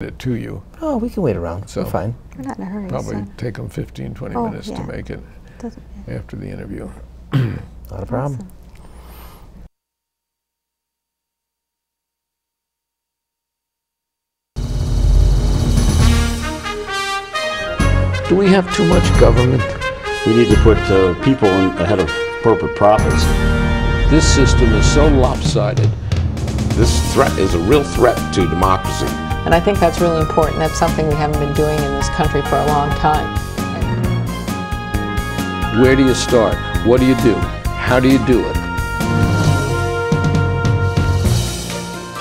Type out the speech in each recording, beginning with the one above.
it to you. Oh, we can wait around. So we're fine. We're not in a hurry. Probably so. take them 15, 20 Oh, minutes to yeah. make it Doesn't, after the interview. Not a problem. Awesome. Do we have too much government? We need to put people ahead of corporate profits. This system is so lopsided. This threat is a real threat to democracy. And I think that's really important. That's something we haven't been doing in this country for a long time. Where do you start? What do you do? How do you do it?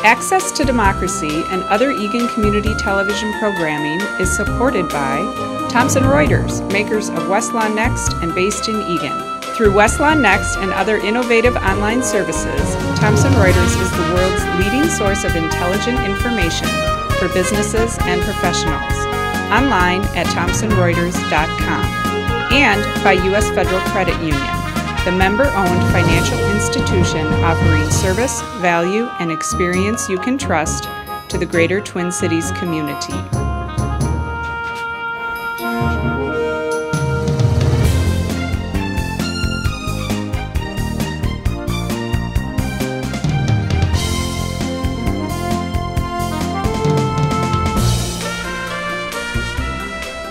Access to Democracy and other Eagan community television programming is supported by Thomson Reuters, makers of Westlawn Next and based in Eagan. Through Westlawn Next and other innovative online services, Thomson Reuters is the world's leading source of intelligent information for businesses and professionals. Online at thomsonreuters.com. And by U.S. Federal Credit Union, the member-owned financial institution offering service, value, and experience you can trust to the greater Twin Cities community.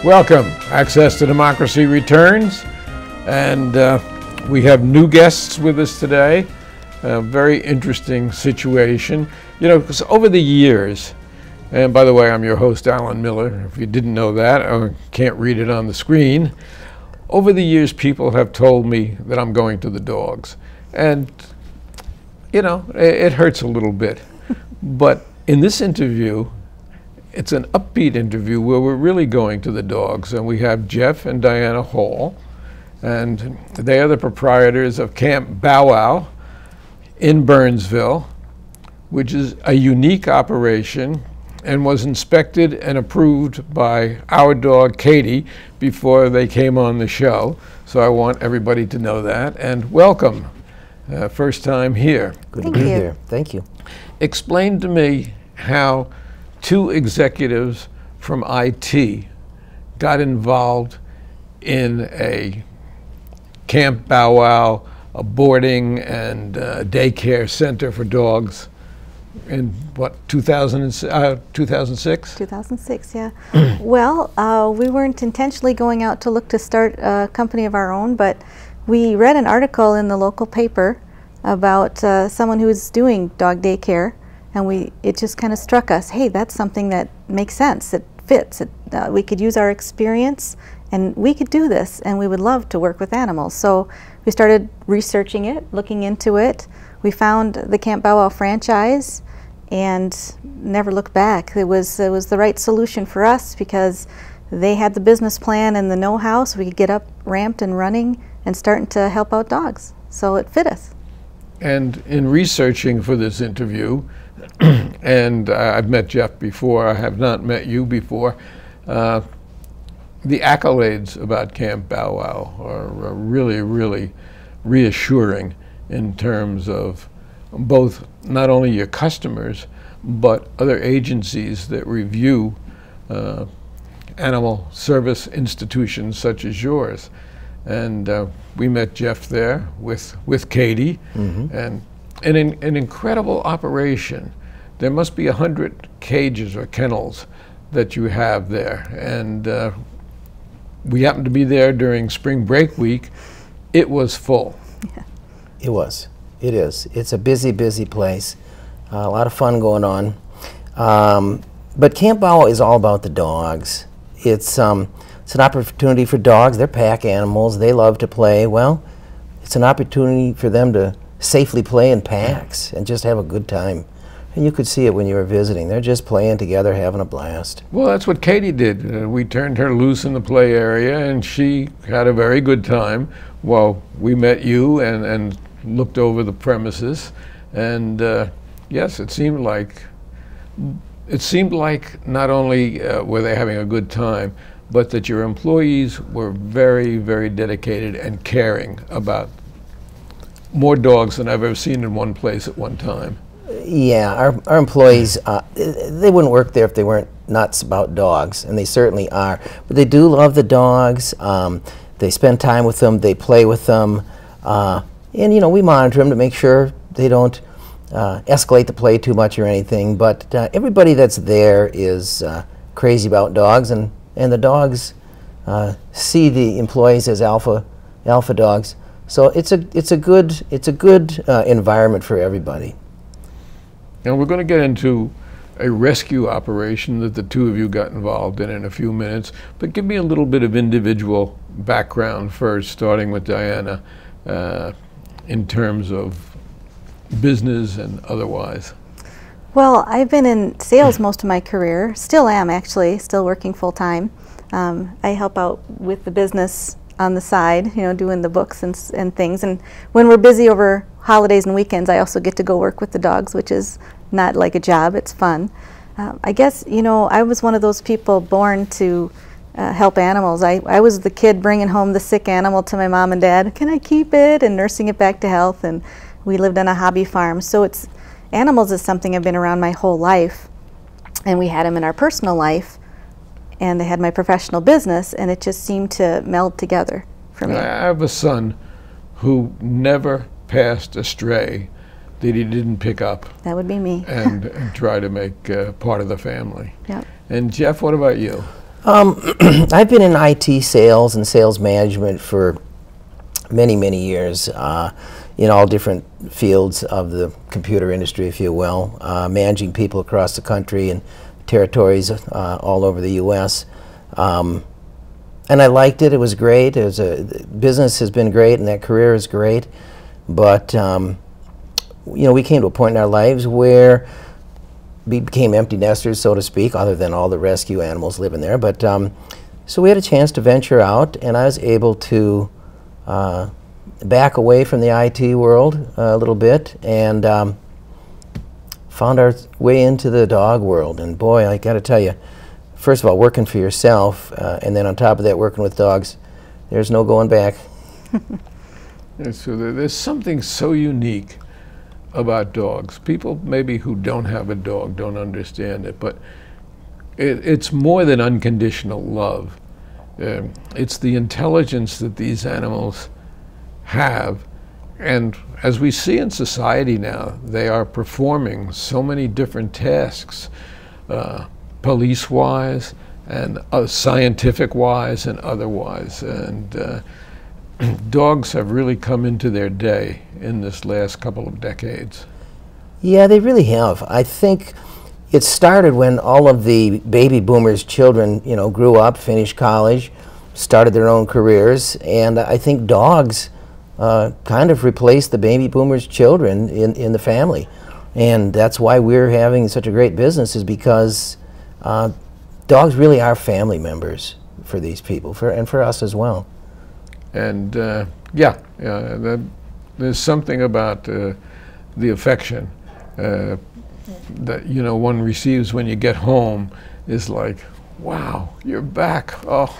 Welcome. Access to Democracy returns, and we have new guests with us today. A very interesting situation. You know, because over the years, and by the way, I'm your host, Alan Miller, if you didn't know that or can't read it on the screen. Over the years, people have told me that I'm going to the dogs. And, you know, it hurts a little bit. But in this interview, it's an upbeat interview where we're really going to the dogs. And we have Jeff and Diana Hall, and they are the proprietors of Camp Bow Wow in Burnsville, which is a unique operation and was inspected and approved by our dog Katie before they came on the show. So I want everybody to know that. And welcome, first time here. Good to be here. Thank you. Explain to me how two executives from IT got involved in a Camp Bow Wow, a boarding and daycare center for dogs in what, 2006? 2006, yeah. Well, we weren't intentionally going out to look to start a company of our own, but we read an article in the local paper about someone who was doing dog daycare, and it just kind of struck us, hey, that's something that makes sense, it fits, we could use our experience, and we could do this, and we would love to work with animals. So we started researching it, looking into it. We found the Camp Bow Wow franchise and never looked back. It was the right solution for us because they had the business plan and the know-how, so we could get up, ramped and running and starting to help out dogs. So it fit us. And in researching for this interview, and I've met Jeff before, I have not met you before, the accolades about Camp Bow Wow are really, really reassuring in terms of both not only your customers, but other agencies that review animal service institutions such as yours. And we met Jeff there with Katie, and an incredible operation. There must be 100 cages or kennels that you have there. And we happened to be there during spring break week. It was full. Yeah. It was. It is. It's a busy, busy place. A lot of fun going on. But Camp Bow Wow is all about the dogs. It's an opportunity for dogs. They're pack animals. They love to play. Well, it's an opportunity for them to safely play in packs and just have a good time. And you could see it when you were visiting. They're just playing together, having a blast. Well, that's what Katie did. We turned her loose in the play area, and she had a very good time while we met you and looked over the premises. And yes, it seemed like not only were they having a good time, but that your employees were very, very dedicated and caring about more dogs than I've ever seen in one place at one time. Yeah, our employees, they wouldn't work there if they weren't nuts about dogs, and they certainly are. But they do love the dogs. They spend time with them. They play with them. And, you know, we monitor them to make sure they don't escalate the play too much or anything. But everybody that's there is crazy about dogs, and the dogs see the employees as alpha dogs. So it's a good environment for everybody. Now we're going to get into a rescue operation that the two of you got involved in a few minutes, but give me a little bit of individual background first, starting with Diana, in terms of business and otherwise. Well, I've been in sales most of my career, still am actually, still working full-time. I help out with the business on the side, you know, doing the books and things. And when we're busy over holidays and weekends, I also get to go work with the dogs, which is not like a job, it's fun. I guess, you know, I was one of those people born to help animals. I was the kid bringing home the sick animal to my mom and dad. Can I keep it? And nursing it back to health. And we lived on a hobby farm. So animals is something I've been around my whole life. And we had them in our personal life. And I had my professional business, and it just seemed to meld together for me. I have a son who never passed a stray that he didn't pick up. That would be me. and try to make part of the family. Yep. And Jeff, what about you? I've been in IT sales and sales management for many, many years, in all different fields of the computer industry, if you will, managing people across the country and territories all over the U.S. And I liked it. It was great. Business has been great, and that career is great. But you know, we came to a point in our lives where we became empty nesters, so to speak, other than all the rescue animals living there. But so we had a chance to venture out, and I was able to back away from the IT world a little bit, and found our way into the dog world. And boy, I got to tell you, first of all, working for yourself, and then on top of that, working with dogs, there's no going back. And so there's something so unique about dogs. People maybe who don't have a dog don't understand it, but it's more than unconditional love. It's the intelligence that these animals have. And as we see in society now, they are performing so many different tasks, police-wise and scientific-wise and otherwise. And dogs have really come into their day in this last couple of decades. Yeah, they really have. I think it started when all of the baby boomers' children, you know, grew up, finished college, started their own careers, and I think dogs kind of replaced the baby boomers' children in the family. And that's why we're having such a great business, is because dogs really are family members for these people, and for us as well. And there's something about the affection that, you know, one receives when you get home is like, wow, you're back. Oh.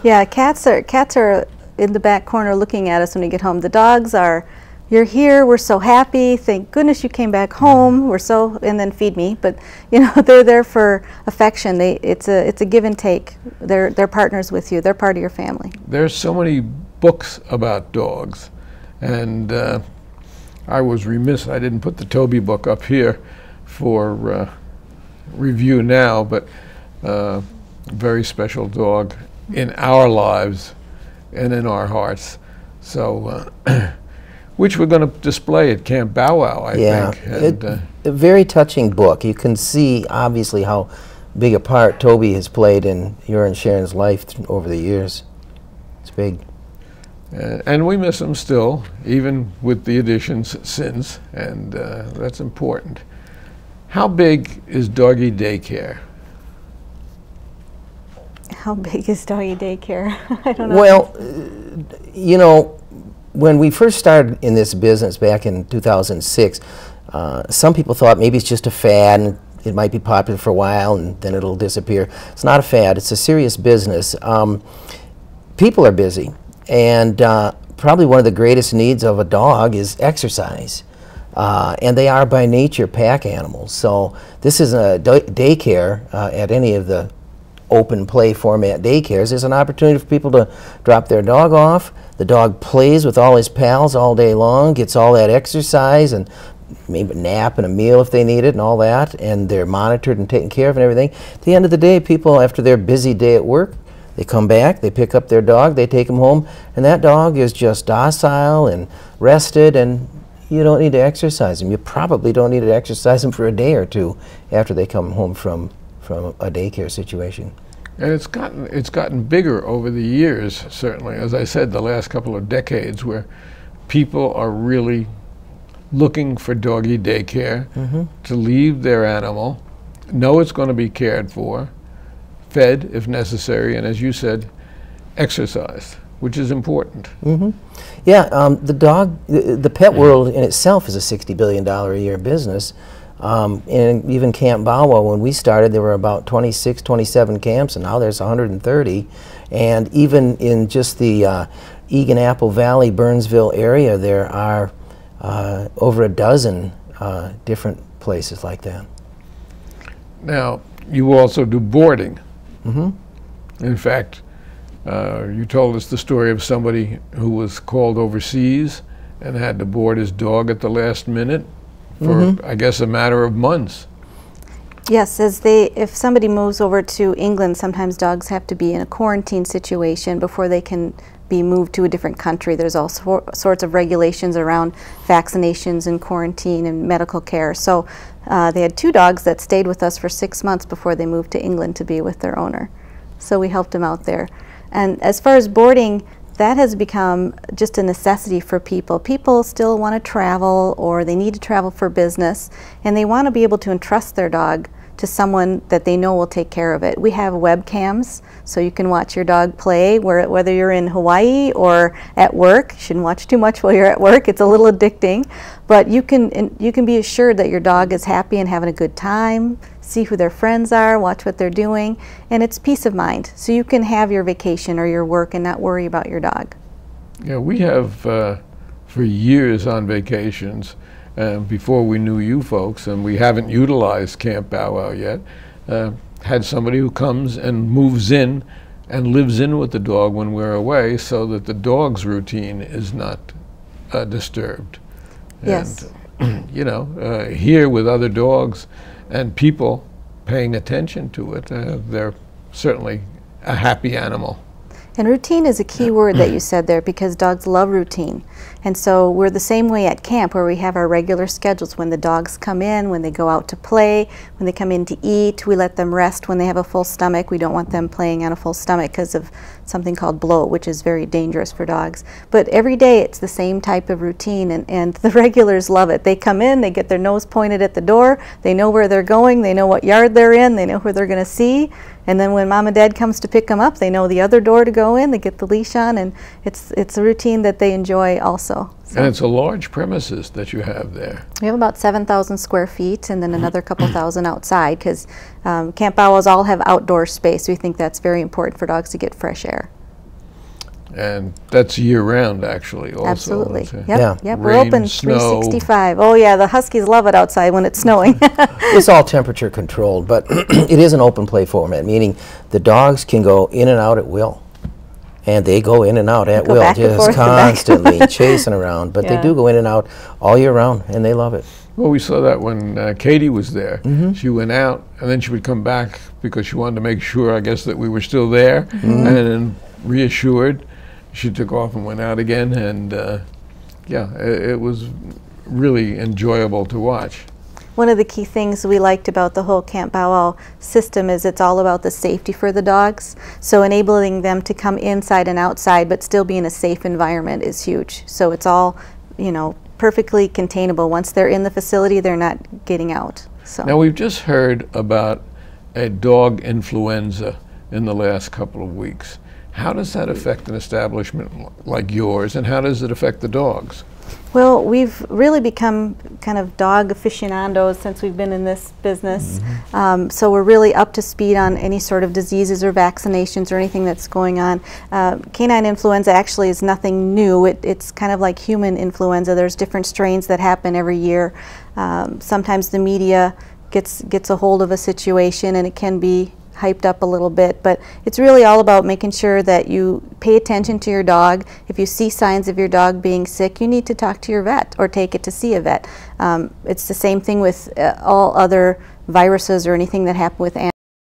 Yeah, cats are in the back corner looking at us when we get home. The dogs are, you're here, we're so happy, thank goodness you came back home, and then feed me. But, you know, they're there for affection. It's a give and take. They're partners with you. They're part of your family. There's so many books about dogs, and I was remiss, I didn't put the Toby book up here for review now, but very special dog in our lives and in our hearts. So, which we're going to display at Camp Bow Wow, I think. And, a very touching book. You can see, obviously, how big a part Toby has played in your and Sharon's life over the years. It's big. And we miss him still, even with the additions since, and that's important. How big is doggy daycare? How big is doggy daycare? I don't know. Well, you know, when we first started in this business back in 2006, some people thought maybe it's just a fad and it might be popular for a while and then it'll disappear. It's not a fad. It's a serious business. People are busy, and probably one of the greatest needs of a dog is exercise. And they are by nature pack animals. So this is a daycare at any of the open play format daycares. There's an opportunity for people to drop their dog off. The dog plays with all his pals all day long, gets all that exercise and maybe a nap and a meal if they need it and all that, and they're monitored and taken care of and everything. At the end of the day, people, after their busy day at work, they come back, they pick up their dog, they take him home, and that dog is just docile and rested, and you don't need to exercise him. You probably don't need to exercise him for a day or two after they come home from a daycare situation. And it's gotten bigger over the years, certainly. As I said, the last couple of decades, where people are really looking for doggy daycare to leave their animal, know it's going to be cared for, fed if necessary, and as you said, exercised, which is important. Yeah, the pet world in itself is a $60 billion a year business. And even Camp Bow Wow, when we started, there were about 26, 27 camps, and now there's 130. And even in just the Egan, Apple Valley, Burnsville area, there are over a dozen different places like that. Now, you also do boarding. In fact, you told us the story of somebody who was called overseas and had to board his dog at the last minute for, I guess, a matter of months. Yes, if somebody moves over to England, sometimes dogs have to be in a quarantine situation before they can be moved to a different country. There's all sorts of regulations around vaccinations and quarantine and medical care. So they had 2 dogs that stayed with us for 6 months before they moved to England to be with their owner. So we helped them out there. And as far as boarding, that has become just a necessity for people. People still want to travel, or they need to travel for business, and they want to be able to entrust their dog to someone that they know will take care of it. We have webcams, so you can watch your dog play whether you're in Hawaii or at work. You shouldn't watch too much while you're at work. It's a little addicting, but you can be assured that your dog is happy and having a good time, see who their friends are, watch what they're doing, and it's peace of mind. So you can have your vacation or your work and not worry about your dog. Yeah, we have for years on vacations, before we knew you folks, and we haven't utilized Camp Bow Wow yet, had somebody who comes and moves in and lives in with the dog when we're away, so that the dog's routine is not disturbed. Yes. And, you know, here with other dogs and people paying attention to it, they're certainly a happy animal. And routine is a key word that you said there, because dogs love routine. And so we're the same way at camp, where we have our regular schedules. When the dogs come in, when they go out to play, when they come in to eat, we let them rest when they have a full stomach. We don't want them playing on a full stomach because of something called bloat, which is very dangerous for dogs. But every day it's the same type of routine, and the regulars love it. They come in, they get their nose pointed at the door, they know where they're going, they know what yard they're in, they know who they're going to see. And then when Mom and Dad comes to pick them up, they know the other door to go in, they get the leash on, and it's a routine that they enjoy also. So. And it's a large premises that you have there. We have about 7,000 square feet, and then another couple thousand outside, because Camp Bow Wows all have outdoor space. We think that's very important for dogs to get fresh air. And that's year-round, actually, also. Absolutely. Yep. Yeah. Yep. Rain, We're open snow. 365. Oh yeah, the Huskies love it outside when it's snowing. It's all temperature controlled, but it is an open play format, meaning the dogs can go in and out at will. And they go in and out at will, just constantly chasing around. But they do go in and out all year round, and they love it. Well, we saw that when Katie was there. She went out, and then she would come back because she wanted to make sure, I guess, that we were still there. And then reassured, she took off and went out again. And yeah, it was really enjoyable to watch. One of the key things we liked about the whole Camp Bow Wow system is it's all about the safety for the dogs. So enabling them to come inside and outside but still be in a safe environment is huge. So it's all, you know, perfectly containable. Once they're in the facility, they're not getting out. So now we've just heard about a dog influenza in the last couple of weeks. How does that affect an establishment like yours, and how does it affect the dogs? Well, we've really become kind of dog aficionados since we've been in this business. So we're really up to speed on any sort of diseases or vaccinations or anything that's going on. Canine influenza actually is nothing new. It's kind of like human influenza. There's different strains that happen every year. Sometimes the media gets a hold of a situation and it can be hyped up a little bit, but it's really all about making sure that you pay attention to your dog. If you see signs of your dog being sick, you need to talk to your vet or take it to see a vet. It's the same thing with all other viruses or anything that happen with animals.